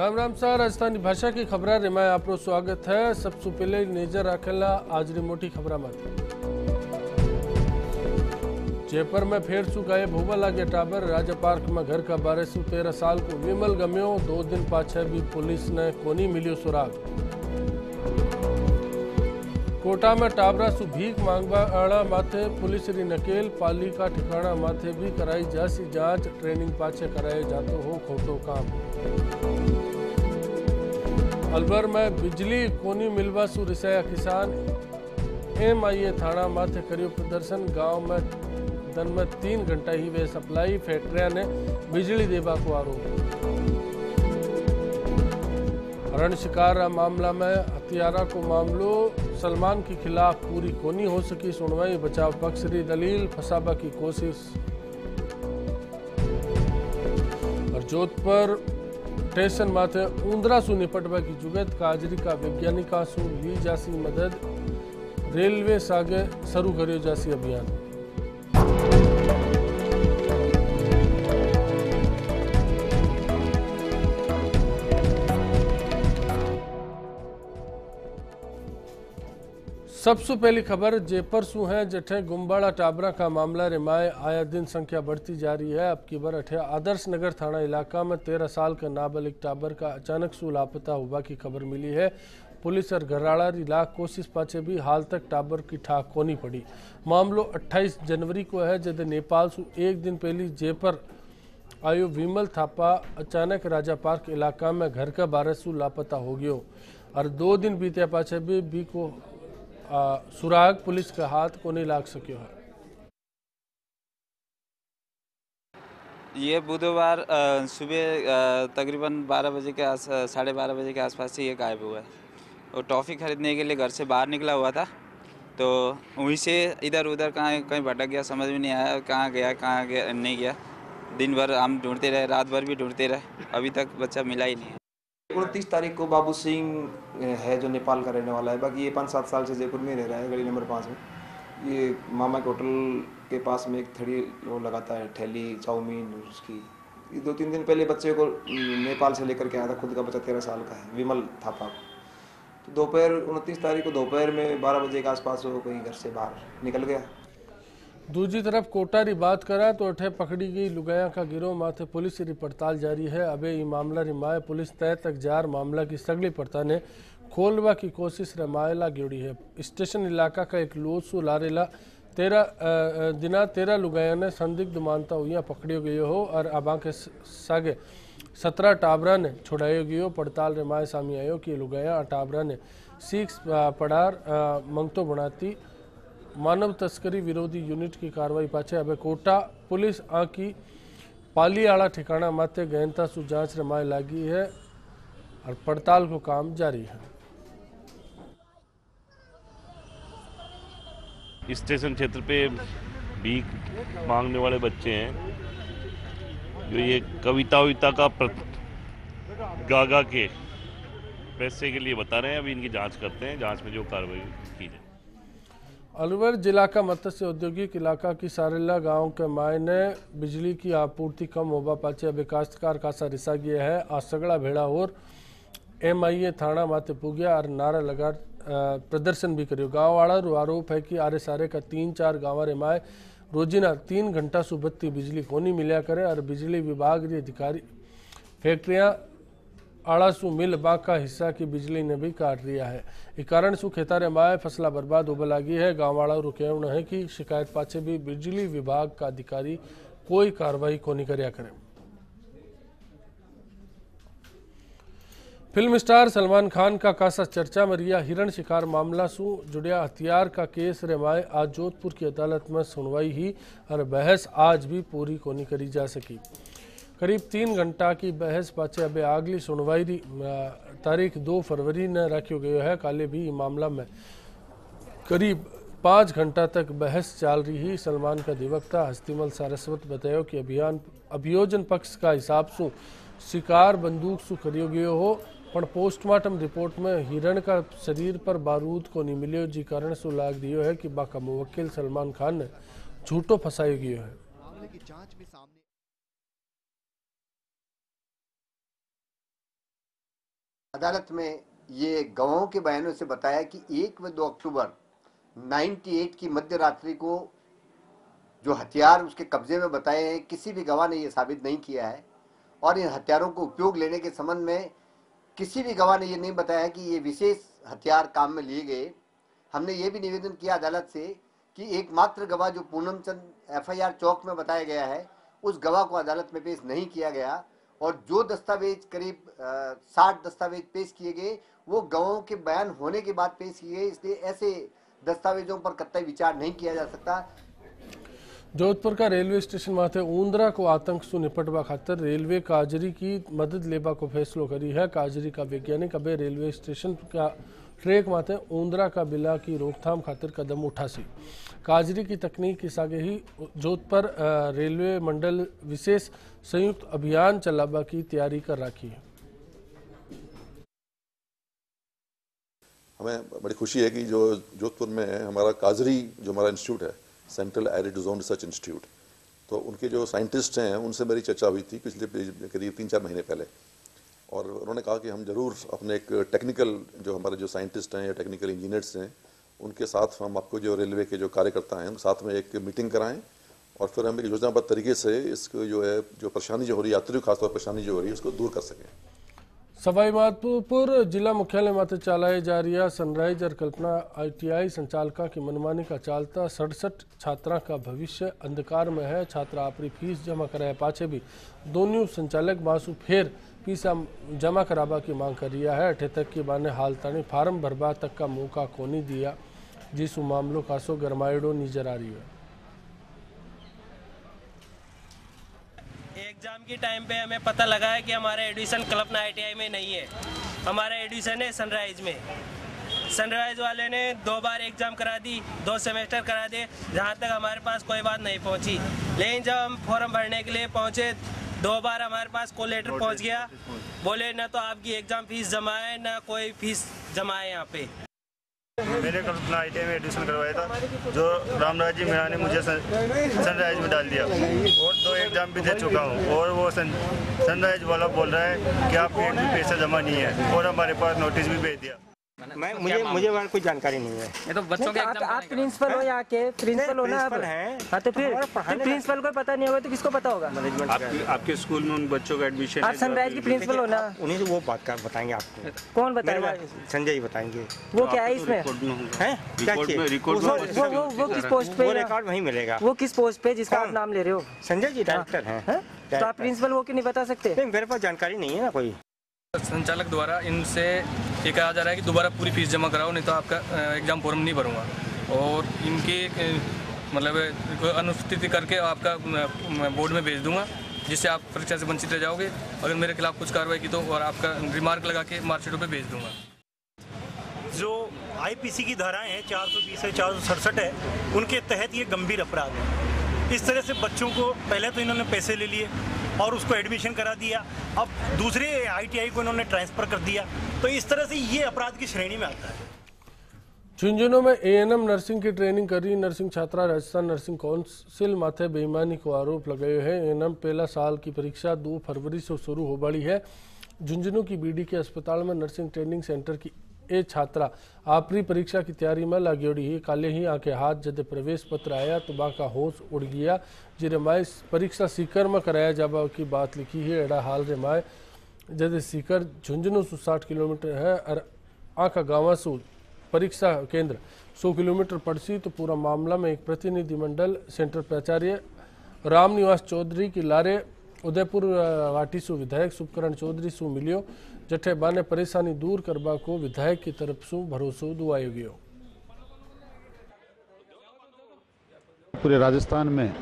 Ram Ram sir, Rajasthani भाषा की खबर में आपको स्वागत है। सबसे पहले नजर रखेला आज की मोटी खबर में जयपुर में फेर सु गायब होवा लगे टाबर। राजा पार्क में घर का 1213 साल को विमल गम्यो। 2 दिन पाछे भी पुलिस ने कोनी मिलियो सुराग। कोटा में टाबरा सु भीख मांगवा आड़ा माथे पुलिस री नकेल। पालिका ठिकाना माथे भी कराई जासी जांच। ट्रेनिंग पाछे कराए जातो हो खोटो काम। अलवर में बिजली कोनी मिलवा सु रिसाया किसान। MIA थाना माथे करियो प्रदर्शन। गांव में दिन में 3 घंटा ही वे सप्लाई। फैक्ट्रिया ने बिजली देवा को आरोप। रण शिकार मामला में हत्यारा को मामलो सलमान के खिलाफ पूरी कोनी हो सकी सुनवाई। बचाव पक्ष री दलील फसाबा की कोशिश। और जोधपुर स्टेशन माथे ऊंदरा सु निपटवा की जुगत। काजरी का वैज्ञानिका सु ली जासी मदद। रेलवे सागे शुरू करियो जासी अभियान। सबसे पहली खबर जयपुर सु है। जठे गुम्बाड़ा टाबरा का मामला रिमाए आया दिन संख्या बढ़ती जा रही है। अब की बार अठे आदर्श नगर थाना इलाका में 13 साल का नाबालिग टाबर का अचानक सु लापता हुआ की खबर मिली है। पुलिस और घराड़ा री लाख कोशिश पाछे भी हाल तक टाबर की ठाक कोनी पड़ी। मामलो 28 जनवरी को है, जब नेपाल सु एक दिन पहले जयपुर आयो विमल थापा अचानक राजा पार्क इलाका में घर का 12 सु लापता हो गयो। और 2 दिन बीते पाछे भी को सुराग पुलिस का हाथ को नहीं लाग सकियो है। ये बुधवार सुबह तकरीबन 12 बजे के 12:30 बजे के आसपास से ये गायब हुआ है। वो टॉफ़ी खरीदने के लिए घर से बाहर निकला हुआ था, तो वहीं से इधर उधर कहीं भटक गया, समझ में नहीं आया कहाँ गया नहीं गया। दिन भर हम ढूंढते रहे, रात भर भी ढूंढते रहे, अभी तक बच्चा मिला ही नहीं है। 29 तारीख को बाबू सिंह है जो नेपाल का रहने वाला है। बाकी ये 5-7 साल से जयपुर में रह रहा है, गली नंबर 5 में। ये मामा के होटल के पास में एक थड़ी वो लगाता है, ठेली चाउमीन उसकी। 2-3 दिन पहले बच्चे को नेपाल से लेकर के आया था, खुद का बच्चा 13 साल का है, विमल थापा। तो दोपहर 29 तारीख को दोपहर में 12 बजे के आसपास वो कहीं घर से बाहर निकल गया। दूसरी तरफ कोटा री बात करा तो अठे पकड़ी गई लुगाया का गिरोह माथे पुलिस री पड़ताल जारी है। अबे ये मामला रिमाए पुलिस तय तक जार मामला की सगली पड़ताल ने खोलवा की कोशिश रमायला गियोड़ी है। स्टेशन इलाका का एक लोसू लारेला 13 लुगाया ने संदिग्ध मानता हुई पकड़ियो गयो हो। और अबा के सागे 17 टाबरा ने छुड़ायो गयो। पड़ताल रिमाए सामी आयो कि लुगाया टाबरा ने सीख पड़ार मंगतो बनाती मानव तस्करी विरोधी यूनिट की कार्रवाई पाछे अब कोटा पुलिस आकी पालीआड़ा ठिकाना माथे गहनता सु जांच रमाए लागी है और पड़ताल को काम जारी है। स्टेशन क्षेत्र पे भीख मांगने वाले बच्चे हैं जो ये कविता का गा के पैसे के लिए बता रहे हैं। अभी इनकी जांच करते हैं, जांच में जो कार्रवाई की जाए। अलवर जिला का मत्स्य औद्योगिक इलाका की सारेला गांव के मायने बिजली की आपूर्ति कम होगा पाचे अब काश्तकार खासा रिसा गया है। आज सगड़ा भेड़ा और MIA थाना माथे पुग्या और नारा लगा प्रदर्शन भी करियो। गाँव वाला आरोप है कि आरे सारे का 3-4 गाँव रिमाए रोजिना 3 घंटा सुबत्ती बिजली कोनी मिलिया करे। और बिजली विभाग के अधिकारी फैक्ट्रियां आड़ासू मिल बाका हिस्सा की बिजली ने भी काट दिया है। इस कारण सु खेतारे माए फसला बर्बाद होने लगी है। गाँव वाला कहना है कि शिकायत पाछे भी बिजली विभाग का अधिकारी कोई कार्रवाई को नहीं करया करे। फिल्म स्टार सलमान खान का खासा चर्चा में रिया हिरण शिकार मामला सु जुड़िया हथियार का केस रेमाए आज जोधपुर की अदालत में सुनवाई ही और बहस आज भी पूरी को नहीं करी जा सकी। करीब 3 घंटा की बहस पाछे अब अगली सुनवाई तारीख 2 फरवरी ने रखियो गयो है। काले भी मामला में करीब 5 घंटा तक बहस चल रही। सलमान का अधिवक्ता हस्तिमल सारस्वत बतायो कि अभियोजन पक्ष का हिसाब से शिकार बंदूक सु करियो गयो हो, पण पोस्टमार्टम रिपोर्ट में हिरण का शरीर पर बारूद को नहीं मिलियो, जी कारण सु लाग दियो है कि बाका मुवक्किल सलमान खान ने झूठो फसायो गयो है। अदालत में ये गवाहों के बयानों से बताया कि 1 व 2 अक्टूबर 98 की मध्य रात्रि को जो हथियार उसके कब्जे में बताए हैं, किसी भी गवाह ने ये साबित नहीं किया है। और इन हथियारों को उपयोग लेने के संबंध में किसी भी गवाह ने ये नहीं बताया कि ये विशेष हथियार काम में लिए गए। हमने ये भी निवेदन किया अदालत से कि एकमात्र गवाह जो पूनम चंद FIR चौक में बताया गया है, उस गवाह को अदालत में पेश नहीं किया गया। और जो दस्तावेज करीब 60 दस्तावेज पेश किए गए वो गवाहों के बयान होने के बाद पेश किए गए, इसलिए ऐसे दस्तावेजों पर कतई विचार नहीं किया जा सकता। जोधपुर का रेलवे स्टेशन माथे ऊंदरा को आतंक से निपटवा खातर रेलवे काजरी की मदद लेवा को फैसलो करी है। काजरी का वैज्ञानिक अबे रेलवे स्टेशन का ट्रैक माथे ऊंदरा का बिला की रोकथाम खातिर कदम उठासी। काजरी की तकनीक के आगे ही जोधपुर रेलवे मंडल विशेष संयुक्त अभियान चलावा की तैयारी कर रखी है। हमें बड़ी खुशी है कि जो जोधपुर में हमारा काजरी जो हमारा इंस्टीट्यूट है, central arid zone research institute, तो उनके जो साइंटिस्ट हैं उनसे मेरी चर्चा हुई थी पिछले करीब 3-4 महीने पहले। और उन्होंने कहा कि हम ज़रूर अपने एक टेक्निकल जो हमारे जो साइंटिस्ट हैं या टेक्निकल इंजीनियर्स हैं उनके साथ हम आपको जो रेलवे के जो कार्यकर्ता हैं उनके साथ में एक मीटिंग कराएं और फिर हम एक योजनाबद्ध तरीके से इसको जो है जो परेशानी जो हो रही है, यात्रियों खासतौर पर परेशानी जो हो रही है, उसको दूर कर सकें। सवाई माधोपुर जिला मुख्यालय माथे चलाए जा रही सनराइज और कल्पना ITI संचालका की मनमानी का चालता 67 छात्रा का भविष्य अंधकार में है। छात्रा अपनी फीस जमा कराए पाछे भी दोनों संचालक मासू फेर फीस जमा कराबा की मांग कर रहा है। अठे तक के बाने हाल ताणी फार्म भरबा तक का मौका कोनी दिया, जिसु मामलो खासो गरमायड़ो नजर आ रही है। एग्जाम की टाइम पे हमें पता लगा है कि हमारा एडमिशन कल्पना ITI में नहीं है, हमारा एडमिशन है सनराइज में। सनराइज वाले ने 2 बार एग्जाम करा दी, 2 सेमेस्टर करा दिए, जहाँ तक हमारे पास कोई बात नहीं पहुँची। लेकिन जब हम फॉर्म भरने के लिए पहुँचे 2 बार हमारे पास कोई लेटर पहुँच गया, बोले ना तो आपकी एग्जाम फीस जमा है ना कोई फीस जमा है। यहाँ पे मैंने कल्पना ITI में एडमिशन करवाया था, जो रामराज जी मीणा ने मुझे सनराइज में डाल दिया और 2 एग्जाम भी दे चुका हूँ। और वो सनराइज वाला बोल रहा है कि आपके एक भी पैसा जमा नहीं है और हमारे पास नोटिस भी भेज दिया। मुझे वहाँ कोई जानकारी नहीं है। ये तो बच्चों के आप प्रिंसिपल हो या के प्रिंसिपल हो ना आप हैं। हाँ तो फिर प्रिंसिपल को पता नहीं होगा तो किसको पता होगा? आपके स्कूल में उन बच्चों का एडमिशन आप सनराइज की प्रिंसिपल हो ना, उन्हीं से वो बात कर बताएंगे आपको। कौन बताएगा? संजय ही बताएंगे। वो क्या है इसमें? वो किस पोस्ट पे? रिकॉर्ड वहीं मिलेगा। वो किस पोस्ट पे जिसका आप नाम ले रहे हो? संजय जी डायरेक्टर हैं। तो आप प्रिंसिपल हो क्यों नहीं बता सकते? मेरे पास जानकारी नहीं है ना कोई। संचालक द्वारा इनसे ये कहा जा रहा है कि दोबारा पूरी फीस जमा कराओ, नहीं तो आपका एग्जाम फॉर्म नहीं भरूंगा। और इनकी मतलब अनुपस्थिति करके आपका बोर्ड में भेज दूंगा, जिससे आप परीक्षा से वंचित रह जाओगे। अगर मेरे खिलाफ कुछ कार्रवाई की तो और आपका रिमार्क लगा के मार्कशीटों पे भेज दूंगा। जो IPC की धाराएं हैं 420 है, 467 है, उनके तहत ये गंभीर अपराध है। इस तरह से बच्चों को पहले तो इन्होंने पैसे ले लिए और उसको एडमिशन करा दिया, अब दूसरे ITI को इन्होंने ट्रांसफ़र कर दिया, तो इस तरह से ये अपराध की श्रेणी में आता है। झुंझुनू में ANM नर्सिंग की ट्रेनिंग कर रही नर्सिंग छात्रा राजस्थान नर्सिंग काउंसिल माथे बेईमानी को आरोप लगाए है। ANM पहला साल की परीक्षा 2 फरवरी से शुरू हो बड़ी है। झुंझुनू की BD के अस्पताल में नर्सिंग ट्रेनिंग सेंटर की ए छात्रा आपरी परीक्षा की तैयारी में लगी ही काले ही आके हाथ जद प्रवेश पत्र आया तो बाका होश उड़ गया। जिरे माए परीक्षा सीकर में कराया जाबा की बात लिखी है। एड़ा हाल रे माए जद सीकर झुंझुनू से 60 किलोमीटर है और आका गाँव से परीक्षा केंद्र 100 किलोमीटर पड़सी। तो पूरा मामला में एक प्रतिनिधिमंडल सेंटर प्राचार्य रामनिवास चौधरी की लारे उदयपुर वाटी सु विधायक सुखकरण चौधरी सु मिलियो, जठे बाने परेशानी दूर करबा को विधायक की तरफ से भरोसो दुआयो गयो। पूरे राजस्थान में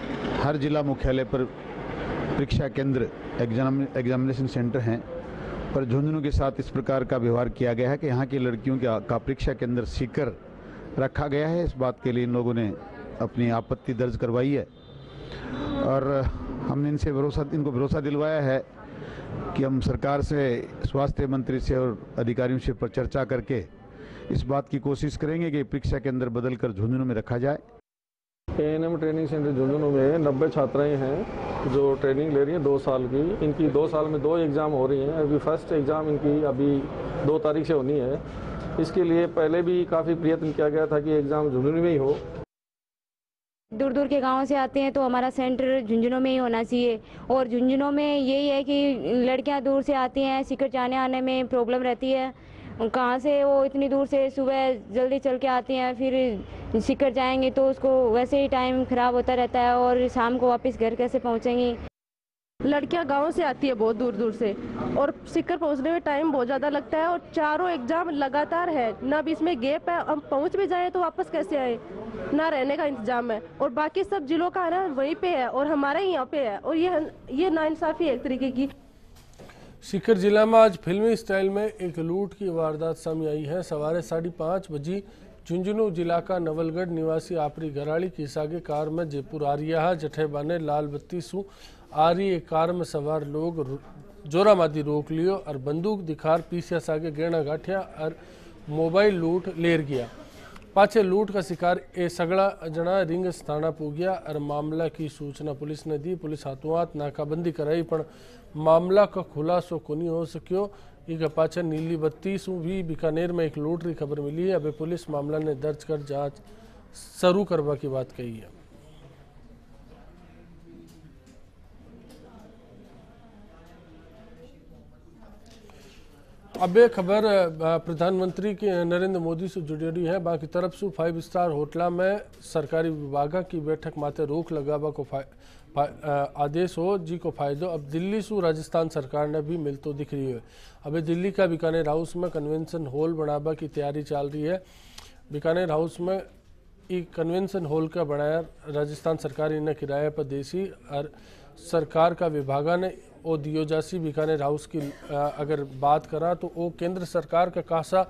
हर जिला मुख्यालय पर परीक्षा केंद्र एग्जामिनेशन सेंटर हैं, पर झुंझुनू के साथ इस प्रकार का व्यवहार किया गया है कि यहाँ की लड़कियों का परीक्षा केंद्र सीकर रखा गया है। इस बात के लिए इन लोगों ने अपनी आपत्ति दर्ज करवाई है और हमने इनको भरोसा दिलवाया है कि हम सरकार से, स्वास्थ्य मंत्री से और अधिकारियों से पर चर्चा करके इस बात की कोशिश करेंगे कि परीक्षा केंद्र बदलकर झुंझुनू में रखा जाए। ANM ट्रेनिंग सेंटर झुंझुनू में 90 छात्राएं हैं जो ट्रेनिंग ले रही है 2 साल की, इनकी 2 साल में 2 एग्ज़ाम हो रही हैं। अभी फर्स्ट एग्ज़ाम इनकी अभी 2 तारीख से होनी है। इसके लिए पहले भी काफ़ी प्रयत्न किया गया था कि एग्ज़ाम झुंझुनू में ही हो। दूर दूर के गांव से आते हैं तो हमारा सेंटर झुंझुनू में ही होना चाहिए, और झुंझुनू में यही है कि लड़कियां दूर से आती हैं, सीकर जाने आने में प्रॉब्लम रहती है। कहाँ से वो इतनी दूर से सुबह जल्दी चल के आती हैं, फिर सीकर जाएंगे तो उसको वैसे ही टाइम ख़राब होता रहता है, और शाम को वापस घर कैसे पहुँचेंगी। लड़कियां गांव से आती है बहुत दूर दूर से, और सीकर पहुंचने में टाइम बहुत ज़्यादा लगता है, और चारों एग्जाम लगातार है, ना बीच में गैप है। हम पहुंच भी जाए तो वापस कैसे आए, ना रहने का इंतजाम है, और बाकी सब जिलों का है ना वहीं पे है और हमारा ही यहाँ पे है, और ये नाइंसाफी है एक तरीके की। सीकर जिला में आज फिल्मी स्टाइल में एक लूट की वारदात सामने आई है। सवारे 5:30 बजे झुंझुनू जिला का नवलगढ़ निवासी आपरी घराड़ी की सागे कार में जयपुर आ रहा है। जठे बाने लाल बत्ती सु आ रही एक कार में सवार लोग जोरा मादी रोक लियो और बंदूक दिखार पीछे सागे गहना गाठिया और मोबाइल लूट लेर गया। पाछे लूट का शिकार ए सगड़ा जना रिंग थाना पूग्या और मामला की सूचना पुलिस ने दी। पुलिस हाथों हाथ नाकाबंदी कराई पर मामला का खुलासो कोनी हो सकियो। इक पाछे नीली बत्ती सु भी बीकानेर में एक लूट की खबर मिली है। अबे पुलिस मामला ने दर्ज कर जांच शुरू करवा की बात कही है। अब एक खबर प्रधानमंत्री के नरेंद्र मोदी से जुड़ी रही है। बाकी तरफ से 5 स्टार होटल में सरकारी विभाग की बैठक माते रोक लगावा को आदेश हो जी को फायदो अब दिल्ली से राजस्थान सरकार ने भी मिलतो दिख रही है। अभी दिल्ली का बीकानेर हाउस में कन्वेंशन हॉल बनावा की तैयारी चल रही है। बीकानेर हाउस में एक कन्वेंशन हॉल का बनाया राजस्थान सरकार इन्हें किराए पर देसी और सरकार का विभागा ने वो दियो जासी। बीकानेर हाउस की अगर बात करा तो वो केंद्र सरकार का कासा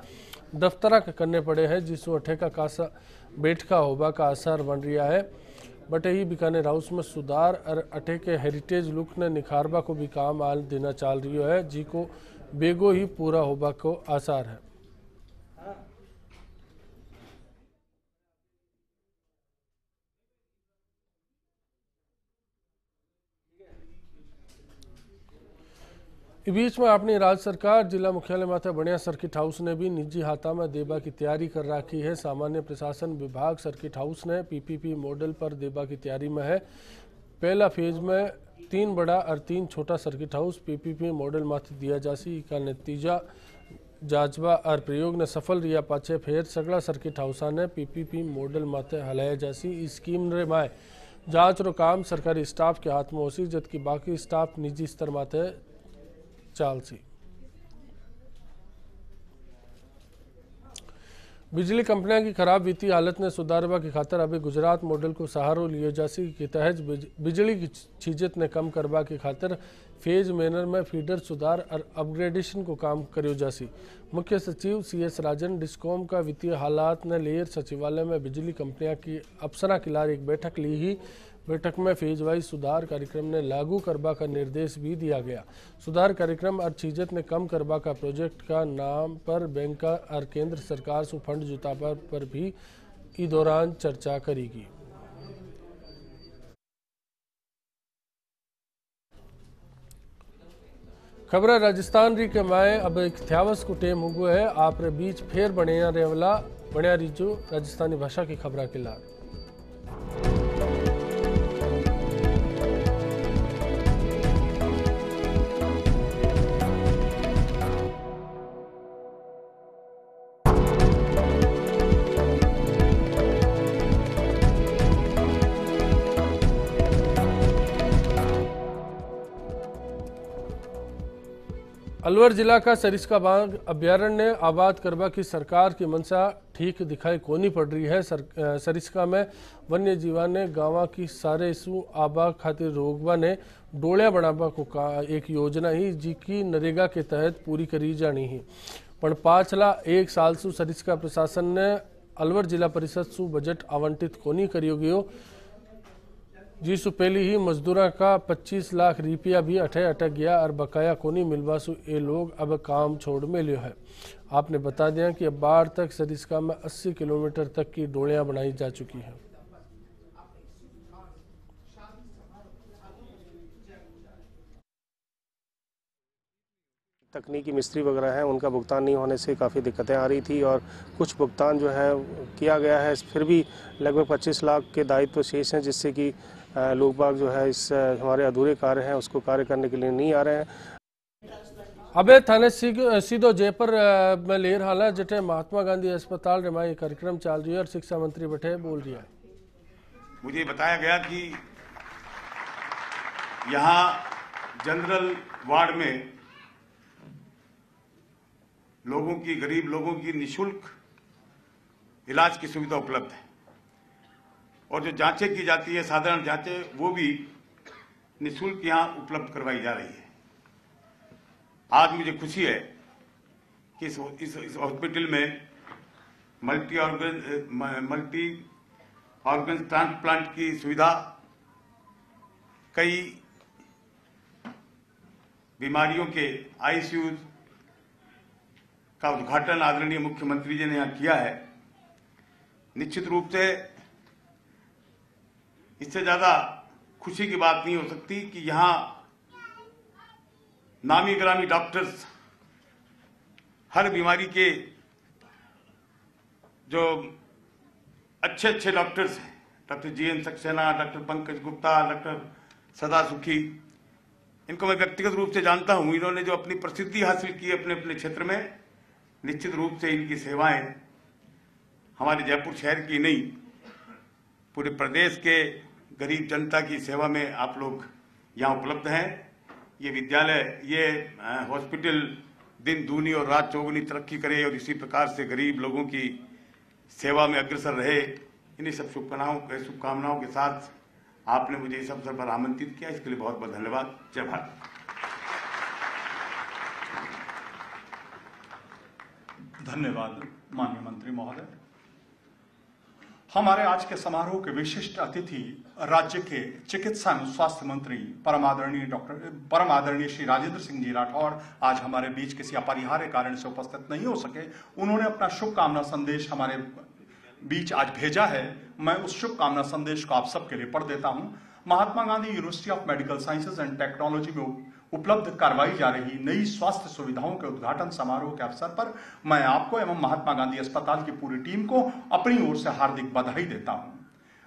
दफ्तरा का करने पड़े हैं, जिसमें अठे का कासा बैठका होबा का आसार बन रहा है। बट ही बीकानेर हाउस में सुधार और अठे के हेरिटेज लुक ने निखारबा को भी काम आल देना चाल रही है, जी को बेगो ही पूरा होबा को आसार है। बीच में अपनी राज्य सरकार जिला मुख्यालय माथे बनिया सर्किट हाउस ने भी निजी हाथा में देबा की तैयारी कर रखी है। सामान्य प्रशासन विभाग सर्किट हाउस ने पीपीपी मॉडल पर देबा की तैयारी में है। पहला फेज में 3 बड़ा और 3 छोटा सर्किट हाउस पीपीपी मॉडल माथे दिया जासी का नतीजा जांचबा और प्रयोग ने सफल रिया पाछे फिर सगड़ा सर्किट हाउसा ने पीपीपी मॉडल माथे हलाया जासी। इस स्कीम रे माए जांच रो काम सरकारी स्टाफ के हाथ में होसी, जबकि बाकी स्टाफ निजी स्तर माथे चालसी। बिजली कंपनियों की खराब वित्तीय हालत ने सुधारवा की खातर अभी गुजरात मॉडल को सहारो लियो जासी के तहत बिजली की छीजत ने कम करवा की खातर फेज मैनर में फीडर सुधार और अपग्रेडेशन को काम करियो जासी। मुख्य सचिव CS राजन डिस्कॉम का वित्तीय हालात ने लेयर सचिवालय में बिजली कंपनियों की अफसरा के लार एक बैठक ली ही। बैठक में फेज वाइज सुधार कार्यक्रम ने लागू करवा का निर्देश भी दिया गया। सुधार कार्यक्रम और छीजत ने कम करवा का प्रोजेक्ट का नाम पर बैंक और केंद्र सरकार से फंड जुटावा पर भी इस दौरान चर्चा करेगी। खबर राजस्थान री के माए अब एक थ्यावस को टेम हुआ है। आप रे बीच फेर बनिया रेवला बनिया रीजो राजस्थानी भाषा की खबर के लार। अलवर जिला का सरिस्का बाग अभ्यारण्य आबाद करवा की सरकार की मंशा ठीक दिखाई कोनी पड़ रही है। सरिस्का में वन्य जीवा ने गांवा की सारे सु आबा खातिर रोगवा ने डोलिया बनावा को एक योजना ही जी की नरेगा के तहत पूरी करी जानी ही। पर पाछला 1 साल सु सरिस्का प्रशासन ने अलवर जिला परिषद सु बजट आवंटित कोनी करियो गयो, जिसु पहली ही मजदूरा का 25 लाख रुपया भी अटक गया और बकाया कोनी मिलवासु ये लोग अब काम छोड़ में लियो है। आपने बता दिया कि अब बाढ़ तक सरिस्का में 80 किलोमीटर तक की डोलियां बनाई जा चुकी हैं। तकनीकी मिस्त्री वगैरह हैं उनका भुगतान नहीं होने से काफ़ी दिक्कतें आ रही थी और कुछ भुगतान जो है किया गया है, फिर भी लगभग 25 लाख के दायित्व शेष हैं, जिससे कि लोग बाग जो है इस हमारे अधूरे कार्य हैं उसको कार्य करने के लिए नहीं आ रहे हैं। अबे थाने सीधो जयपुर में लेर हाल है जिथे महात्मा गांधी अस्पताल में ये कार्यक्रम चल रही है और शिक्षा मंत्री बैठे बोल रही है। मुझे बताया गया कि यहाँ जनरल वार्ड में लोगों की, गरीब लोगों की निःशुल्क इलाज की सुविधा उपलब्ध है और जो जांचें की जाती है, साधारण जांचें, वो भी निःशुल्क यहाँ उपलब्ध करवाई जा रही है। आज मुझे खुशी है कि इस हॉस्पिटल में मल्टी ऑर्गन ट्रांसप्लांट की सुविधा, कई बीमारियों के आईसीयू का उद्घाटन आदरणीय मुख्यमंत्री जी ने यहाँ किया है। निश्चित रूप से इससे ज्यादा खुशी की बात नहीं हो सकती कि यहाँ नामी ग्रामी डॉक्टर्स, हर बीमारी के जो अच्छे अच्छे डॉक्टर्स हैं, doctor GN Saxena, doctor Pankaj Gupta, doctor Sada Sukhi, इनको मैं व्यक्तिगत रूप से जानता हूं। इन्होंने जो अपनी प्रसिद्धि हासिल की अपने अपने क्षेत्र में, निश्चित रूप से इनकी सेवाएं हमारे जयपुर शहर की नहीं, पूरे प्रदेश के गरीब जनता की सेवा में आप लोग यहाँ उपलब्ध हैं। ये विद्यालय, ये हॉस्पिटल दिन दूनी और रात चौगुनी तरक्की करे और इसी प्रकार से गरीब लोगों की सेवा में अग्रसर रहे। इन्हीं सब शुभकामनाओं के साथ आपने मुझे इस अवसर पर आमंत्रित किया, इसके लिए बहुत बहुत धन्यवाद। जय भारत। धन्यवाद माननीय मंत्री महोदय। हमारे आज के समारोह के विशिष्ट अतिथि राज्य के चिकित्सा एवं स्वास्थ्य मंत्री परम आदरणीय श्री राजेंद्र सिंह जी राठौड़ आज हमारे बीच किसी अपरिहार्य कारण से उपस्थित नहीं हो सके। उन्होंने अपना शुभकामना संदेश हमारे बीच आज भेजा है। मैं उस शुभकामना संदेश को आप सबके लिए पढ़ देता हूं। Mahatma Gandhi university of medical sciences and technology में उपलब्ध करवाई जा रही नई स्वास्थ्य सुविधाओं के उद्घाटन समारोह के अवसर पर मैं आपको एवं महात्मा गांधी अस्पताल की पूरी टीम को अपनी ओर से हार्दिक बधाई देता हूं।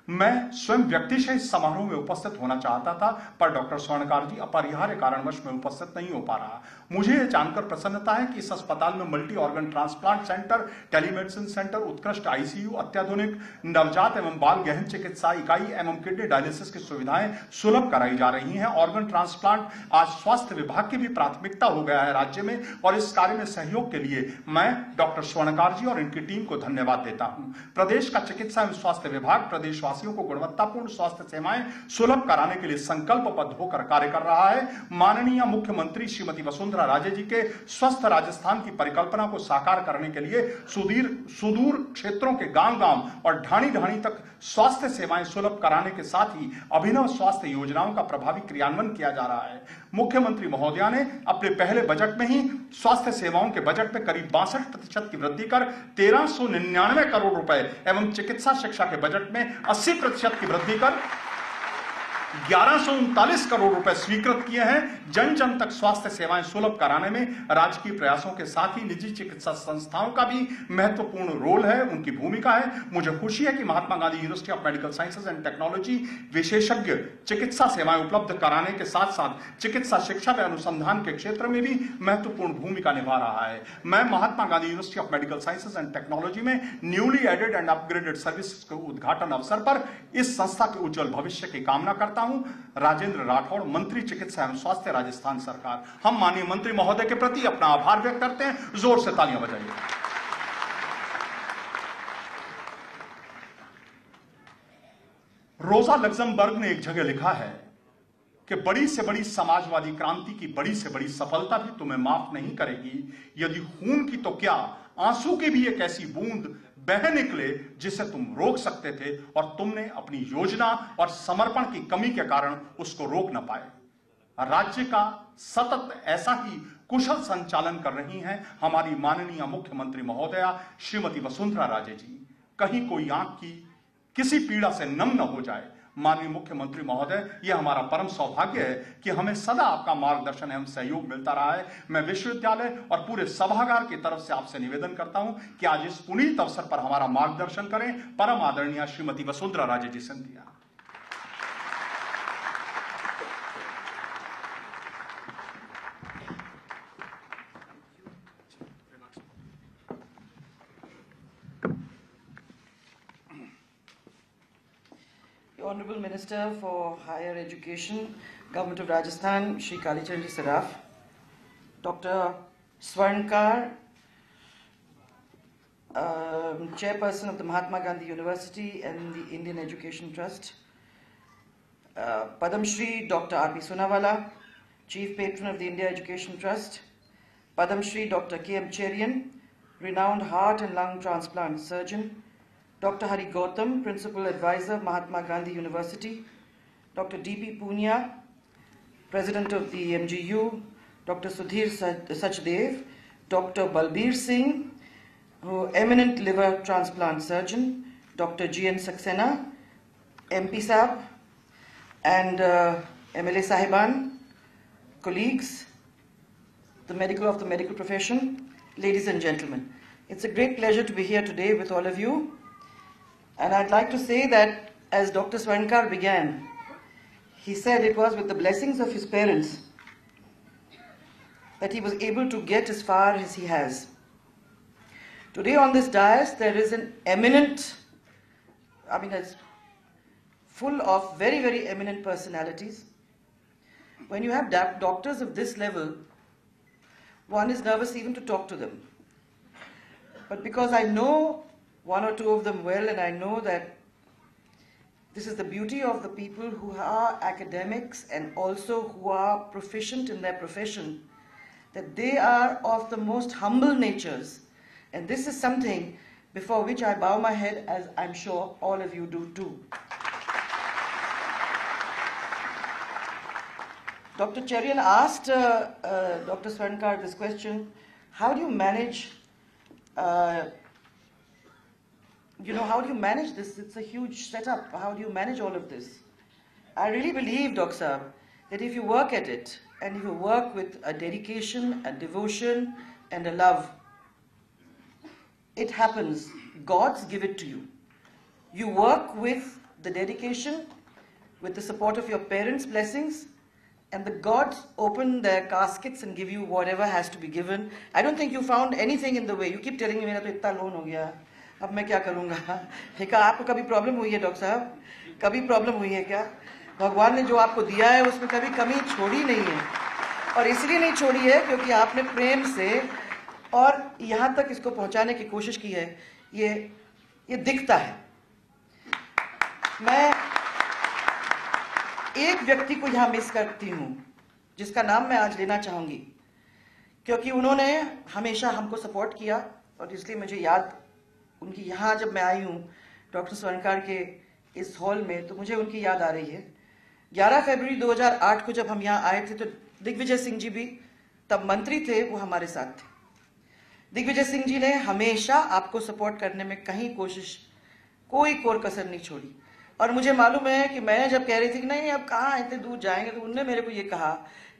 मैं स्वयं व्यक्ति से इस समारोह में उपस्थित होना चाहता था, पर डॉक्टर स्वर्णकार जी अपरिहार्य कारणवश में उपस्थित नहीं हो पा रहा। मुझे यह जानकर प्रसन्नता है कि इस अस्पताल में multi organ transplant centre, telemedicine centre, उत्कृष्ट आईसीयू, अत्याधुनिक नवजात एवं बाल गहन चिकित्सा इकाई एवं किडनी डायलिसिस की सुविधाएं सुलभ कराई जा रही हैं। ऑर्गन ट्रांसप्लांट आज स्वास्थ्य विभाग की भी प्राथमिकता हो गया है राज्य में, और इस कार्य में सहयोग के लिए मैं डॉक्टर स्वर्णकार जी और इनकी टीम को धन्यवाद देता हूं। प्रदेश का चिकित्सा एवं स्वास्थ्य विभाग प्रदेशवासियों को गुणवत्तापूर्ण स्वास्थ्य सेवाएं सुलभ कराने के लिए संकल्पबद्ध होकर कार्य कर रहा है। माननीय मुख्यमंत्री श्रीमती वसुंधरा राजे जी के स्वस्थ राजस्थान की परिकल्पना को साकार करने के लिए सुदूर क्षेत्रों के गांव-गांव और ढाणी-ढाणी तक स्वास्थ्य सेवाएं सुलभ कराने के साथ ही अभिनव स्वास्थ्य योजनाओं का प्रभावी क्रियान्वयन किया जा रहा है। मुख्यमंत्री महोदया ने अपने पहले बजट में ही स्वास्थ्य सेवाओं के बजट में करीब 62% की वृद्धि कर 1399 करोड़ रुपए एवं चिकित्सा शिक्षा के बजट में 80% की वृद्धि कर 1139 करोड़ रुपए स्वीकृत किए हैं। जन जन तक स्वास्थ्य सेवाएं सुलभ कराने में राजकीय प्रयासों के साथ ही निजी चिकित्सा संस्थाओं का भी महत्वपूर्ण रोल है, उनकी भूमिका है। मुझे खुशी है कि Mahatma Gandhi university of medical sciences and technology विशेषज्ञ चिकित्सा सेवाएं उपलब्ध कराने के साथ साथ चिकित्सा शिक्षा व अनुसंधान के क्षेत्र में भी महत्वपूर्ण भूमिका निभा रहा है। मैं Mahatma Gandhi university of medical sciences and technology में newly added and upgraded services के उद्घाटन अवसर पर इस संस्था के उज्जवल भविष्य की कामना करता हूं। राजेंद्र राठौड़, मंत्री चिकित्सा एवं स्वास्थ्य, राजस्थान सरकार। हम माननीय मंत्री महोदय के प्रति अपना आभार व्यक्त करते हैं। जोर से तालियां बजाइए। रोजा लग्जमबर्ग ने एक जगह लिखा है कि बड़ी से बड़ी समाजवादी क्रांति की बड़ी से बड़ी सफलता भी तुम्हें माफ नहीं करेगी यदि खून की तो क्या आंसू की भी एक ऐसी बूंद बह निकले जिसे तुम रोक सकते थे और तुमने अपनी योजना और समर्पण की कमी के कारण उसको रोक न पाए। राज्य का सतत ऐसा ही कुशल संचालन कर रही हैं हमारी माननीय मुख्यमंत्री महोदया श्रीमती वसुंधरा राजे जी। कहीं कोई आंख की किसी पीड़ा से नम न हो जाए, माननीय मुख्यमंत्री महोदय, ये हमारा परम सौभाग्य है कि हमें सदा आपका मार्गदर्शन एवं सहयोग मिलता रहा है। मैं विश्वविद्यालय और पूरे सभागार की तरफ से आपसे निवेदन करता हूं कि आज इस पुनीत अवसर पर हमारा मार्गदर्शन करें। परम आदरणीय श्रीमती वसुंधरा राजे जी Scindia. Honorable Minister for Higher Education, Government of Rajasthan, Shri Kalichand Ji Saraf, Dr. Swarnkar, Chairperson of the Mahatma Gandhi University and the Indian Education Trust, Padam Shri Dr. R.P. Sonawala, Chief Patron of the India Education Trust, Padam Shri Dr. K.M. Cherian, renowned heart and lung transplant surgeon, Dr. Hari Gautam, Principal Advisor, Mahatma Gandhi University, Dr. D.P. Punia, President of the MGU, Dr. Sudhir Sachdev, Dr. Balbir Singh, eminent liver transplant surgeon, Dr. G.N. Saxena, MP Sahab, and MLA Sahiban, colleagues, the medical profession, ladies and gentlemen. It's a great pleasure to be here today with all of you. And I'd like to say that as Dr. Swarnkar began, he said it was with the blessings of his parents that he was able to get as far as he has. Today on this dais, there is an eminent, it's full of very, very eminent personalities. When you have doctors of this level, one is nervous even to talk to them. But because I know one or two of them well, and I know that this is the beauty of the people who are academics and also who are proficient in their profession, that they are of the most humble natures. And this is something before which I bow my head, as I'm sure all of you do too. Dr. Cherian asked Dr. Swarnkar this question: how do you manage how do you manage this? It's a huge setup. How do you manage all of this? I really believe, Dr. Saab, that if you work at it, and if you work with a dedication, a devotion, and a love, it happens. Gods give it to you. You work with the dedication, with the support of your parents' blessings, and the gods open their caskets and give you whatever has to be given. I don't think you found anything in the way. You keep telling me, मेरा तो इतना loan हो गया, अब मैं क्या करूँगा? आपको कभी प्रॉब्लम हुई है डॉक्टर साहब? कभी प्रॉब्लम हुई है क्या? भगवान ने जो आपको दिया है उसमें कभी कमी छोड़ी नहीं है, और इसलिए नहीं छोड़ी है क्योंकि आपने प्रेम से और यहाँ तक इसको पहुँचाने की कोशिश की है। ये दिखता है। मैं एक व्यक्ति को यहाँ मिस करती हूँ, जिसका नाम मैं आज लेना चाहूँगी, क्योंकि उन्होंने हमेशा हमको सपोर्ट किया, और इसलिए मुझे याद उनकी, यहाँ जब मैं आई हूँ डॉक्टर स्वर्णकार के इस हॉल में, तो मुझे उनकी याद आ रही है। 11 फरवरी 2008 को जब हम यहाँ आए थे, तो दिग्विजय सिंह जी भी तब मंत्री थे, वो हमारे साथ थे। दिग्विजय सिंह जी ने हमेशा आपको सपोर्ट करने में कहीं कोई कोर कसर नहीं छोड़ी। और मुझे मालूम है कि मैंने जब कह रही थी कि नहीं अब कहाँ इतने दूर जाएंगे, तो उनने मेरे को ये कहा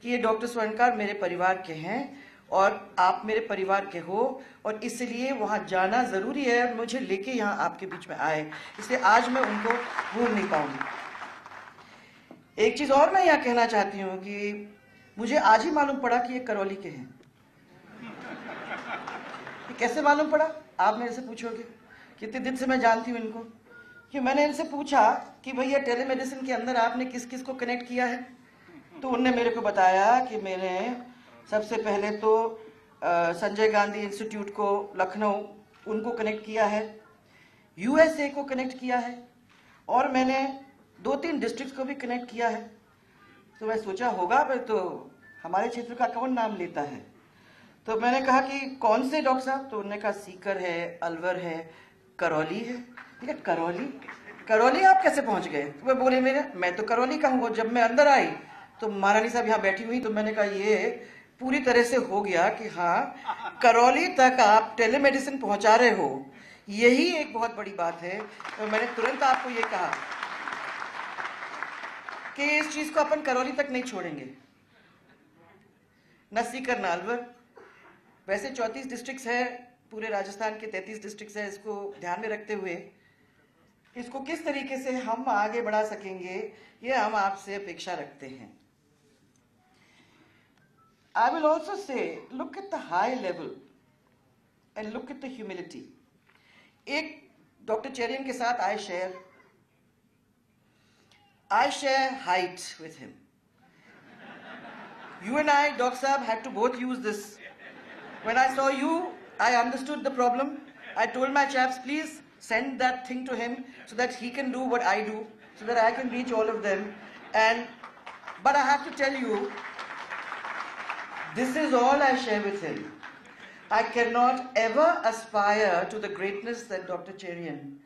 कि ये डॉक्टर स्वर्णकार मेरे परिवार के हैं और आप मेरे परिवार के हो, और इसलिए वहाँ जाना ज़रूरी है, और मुझे लेके यहाँ आपके बीच में आए, इसलिए आज मैं उनको भूल नहीं पाऊंगी। एक चीज़ और मैं यहाँ कहना चाहती हूँ कि मुझे आज ही मालूम पड़ा कि ये करौली के हैं। कैसे मालूम पड़ा? आप मेरे से पूछोगे, कितने दिन से मैं जानती हूँ इनको, कि मैंने इनसे पूछा कि भैया टेलीमेडिसिन के अंदर आपने किस किस को कनेक्ट किया है, तो उनने मेरे को बताया कि मैंने सबसे पहले तो संजय गांधी इंस्टीट्यूट को लखनऊ, उनको कनेक्ट किया है, यूएसए को कनेक्ट किया है, और मैंने 2-3 डिस्ट्रिक्ट को भी कनेक्ट किया है। तो मैं सोचा होगा भाई तो हमारे क्षेत्र का कौन नाम लेता है, तो मैंने कहा कि कौन से डॉक्टर साहब, तो उन्होंने कहा सीकर है, अलवर है, करौली है। ठीक है, करौली आप कैसे पहुंच गए? तो मैं बोले मैं तो करौली का हूँ। जब मैं अंदर आई तो महारानी साहब यहाँ बैठी हुई, तो मैंने कहा ये पूरी तरह से हो गया कि हाँ, करौली तक आप टेलीमेडिसिन पहुंचा रहे हो, यही एक बहुत बड़ी बात है। तो मैंने तुरंत आपको ये कहा। कि इस चीज को अपन करौली तक नहीं छोड़ेंगे, न सीकर न अलवर। वैसे 34 डिस्ट्रिक्ट्स है, पूरे राजस्थान के 33 डिस्ट्रिक्ट्स है। इसको ध्यान में रखते हुए इसको किस तरीके से हम आगे बढ़ा सकेंगे, ये हम आपसे अपेक्षा रखते हैं। I will also say, look at the high level and look at the humility. एक डॉक्टर चेरियन के साथ I share height with him. You and I, Doc Saab, had to both use this. When I saw you, I understood the problem. I told my chaps, please send that thing to him so that he can do what I do, so that I can reach all of them. But I have to tell you, this is all I share with him. I cannot ever aspire to the greatness that Dr. Cherian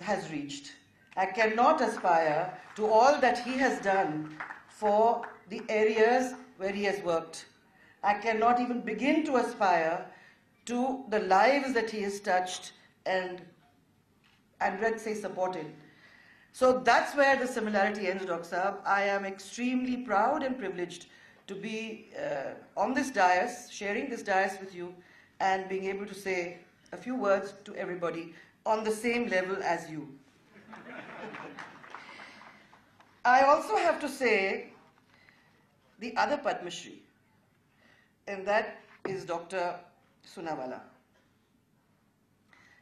has reached. I cannot aspire to all that he has done for the areas where he has worked. I cannot even begin to aspire to the lives that he has touched and let's say supported. So that's where the similarity ends, Dr. Saab. I am extremely proud and privileged to be on this dais, sharing this dais with you and being able to say a few words to everybody on the same level as you. I also have to say the other Padma Shri, and that is Dr. Soonawala.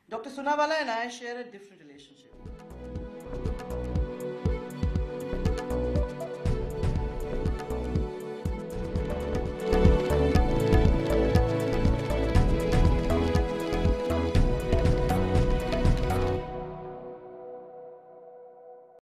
Dr. Soonawala and I share a different relationship.